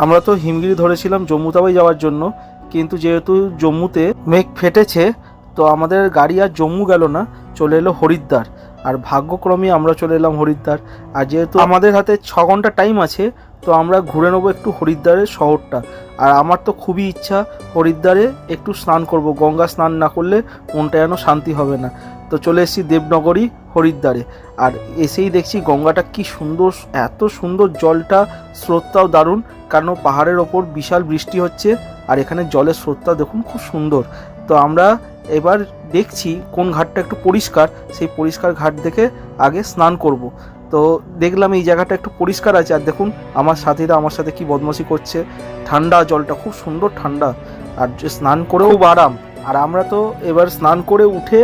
আমরা তো হিমগিরি ধরেছিলাম জম্মু তাওয়াই যাওয়ার জন্য, কিন্তু যেহেতু জম্মুতে মেঘ ফেটেছে তো আমাদের গাড়ি আর জম্মু গেল না, চলে এলো হরিদ্বার। আর ভাগ্যক্রমে আমরা চলে এলাম হরিদ্বার। আর যেহেতু আমাদের হাতে 6 ঘন্টা টাইম আছে তো আমরা ঘুরে নেবো একটু হরিদ্বারের শহরটা। আর আমার তো খুবই ইচ্ছা হরিদ্বারে একটু স্নান করব, গঙ্গা স্নান না করলে মনটা যেন শান্তি হবে না। তো চলে এসেছি দেবনগরী হরিদ্বারে। আর এসেই দেখছি গঙ্গাটা কি সুন্দর, এত সুন্দর জলটা, স্রোতটাও দারুণ, কারণ পাহাড়ের ওপর বিশাল বৃষ্টি হচ্ছে আর এখানে জলের স্রোতটা দেখুন খুব সুন্দর। তো আমরা এবার দেখছি কোন ঘাটটা একটু পরিষ্কার, সেই পরিষ্কার ঘাট দেখে আগে স্নান করব। তো দেখলাম এই জায়গাটা একটু পরিষ্কার আছে। আর দেখুন আমার সাথীরা আমার সাথে কি বদমাশি করছে, ঠান্ডা জলটা খুব সুন্দর ঠান্ডা, আর স্নান করেও খুব আরাম। আর আমরা তো এবার স্নান করে উঠে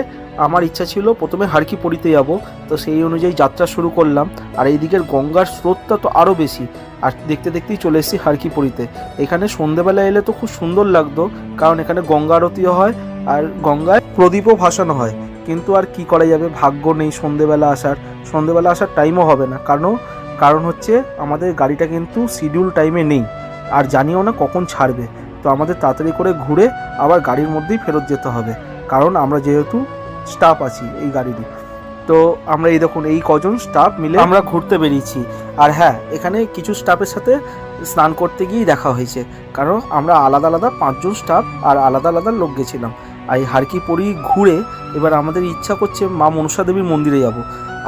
আমার ইচ্ছা ছিল প্রথমে হারকি পড়িতে যাব, তো সেই অনুযায়ী যাত্রা শুরু করলাম। আর এই দিকের গঙ্গার স্রোতটা তো আরও বেশি, আর দেখতে দেখতেই চলে এসেছি হারকি পড়িতে। এখানে সন্ধেবেলা এলে তো খুব সুন্দর লাগতো, কারণ এখানে গঙ্গা আরতিও হয় আর গঙ্গায় প্রদীপও ভাসানো হয়। কিন্তু আর কি করা যাবে, ভাগ্য নেই সন্ধেবেলা আসার টাইমও হবে না, কারণ হচ্ছে আমাদের গাড়িটা কিন্তু শিডিউল টাইমে নেই, আর জানিও না কখন ছাড়বে। তো আমাদের তাড়াতাড়ি করে ঘুরে আবার গাড়ির মধ্যেই ফেরত যেতে হবে, কারণ আমরা যেহেতু স্টাফ আছি এই গাড়িরই। তো আমরা এই দেখুন এই কজন স্টাফ মিলে আমরা ঘুরতে বেরিয়েছি। আর হ্যাঁ, এখানে কিছু স্টাফের সাথে স্নান করতে গিয়েই দেখা হয়েছে, কারণ আমরা আলাদা আলাদা 5 জন স্টাফ আর আলাদা আলাদা লোক গেছিলাম। আর এই হারকি পড়ি ঘুরে এবার আমাদের ইচ্ছা করছে মা মনসা দেবীর মন্দিরে যাব।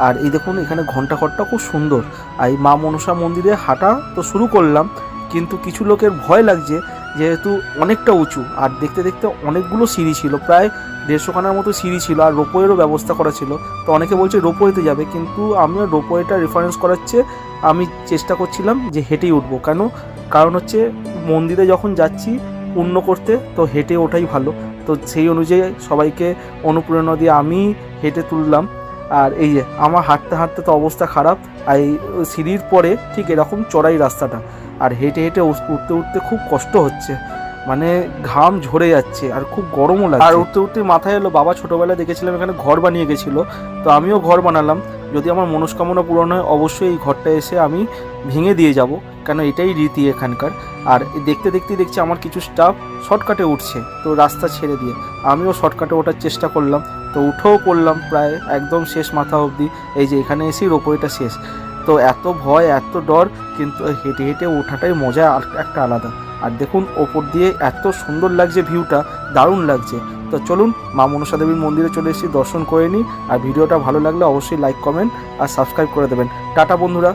আর এই দেখুন এখানে ঘন্টা খুব সুন্দর। আর এই মা মনসা মন্দিরে হাঁটা তো শুরু করলাম, কিন্তু কিছু লোকের ভয় লাগছে যেহেতু অনেকটা উঁচু, আর দেখতে দেখতে অনেকগুলো সিঁড়ি ছিল, প্রায় 150 খানার মতো সিঁড়ি ছিল, আর রোপওয়েরও ব্যবস্থা করা ছিল। তো অনেকে বলছে রোপওয়েতে যাবে, কিন্তু আমিও রোপওয়েটা রেফারেন্স করাচ্ছে, আমি চেষ্টা করছিলাম যে হেঁটেই উঠবো। কারণ হচ্ছে মন্দিরে যখন যাচ্ছি পুণ্য করতে, তো হেঁটে ওঠাই ভালো। তো সেই অনুযায়ী সবাইকে অনুপ্রেরণা দিয়ে আমি হেঁটে তুললাম। আর এই যে আমার হাঁটতে হাঁটতে তো অবস্থা খারাপ, আর এই সিঁড়ির পরে ঠিক এরকম চড়াই রাস্তাটা, আর হেঁটে হেঁটে উঠতে উঠতে খুব কষ্ট হচ্ছে, মানে ঘাম ঝরে যাচ্ছে আর খুব গরমও লাগছে। আর উঠতে উঠতে মাথায় এলো বাবা ছোটোবেলায় দেখেছিলাম এখানে ঘর বানিয়ে গেছিলো, তো আমিও ঘর বানালাম। যদি আমার মনস্কামনা পূরণ হয় অবশ্যই এই ঘরটা এসে আমি ভেঙে দিয়ে যাব, কেন এটাই রীতি এখানকার। আর দেখতে দেখছি আমার কিছু স্টাফ শর্টকাটে উঠছে, তো রাস্তা ছেড়ে দিয়ে আমিও শর্টকাটে ওঠার চেষ্টা করলাম। তো উঠেও পড়লাম প্রায় একদম শেষ মাথা অবধি, এই যে এখানে এসেই রোপওয়েটা শেষ। তো এত ভয় এত ডর, কিন্তু হেঁটে হেঁটে ওঠাটাই মজা আর একটা আলাদা। আর দেখুন ওপর দিয়ে এত সুন্দর লাগছে, ভিউটা দারুণ লাগছে। তো চলুন মা মনসা দেবীর মন্দিরে চলে এসেছি, দর্শন করে নিই। আর ভিডিওটা ভালো লাগলে অবশ্যই লাইক কমেন্ট আর সাবস্ক্রাইব করে দেবেন। টাটা বন্ধুরা।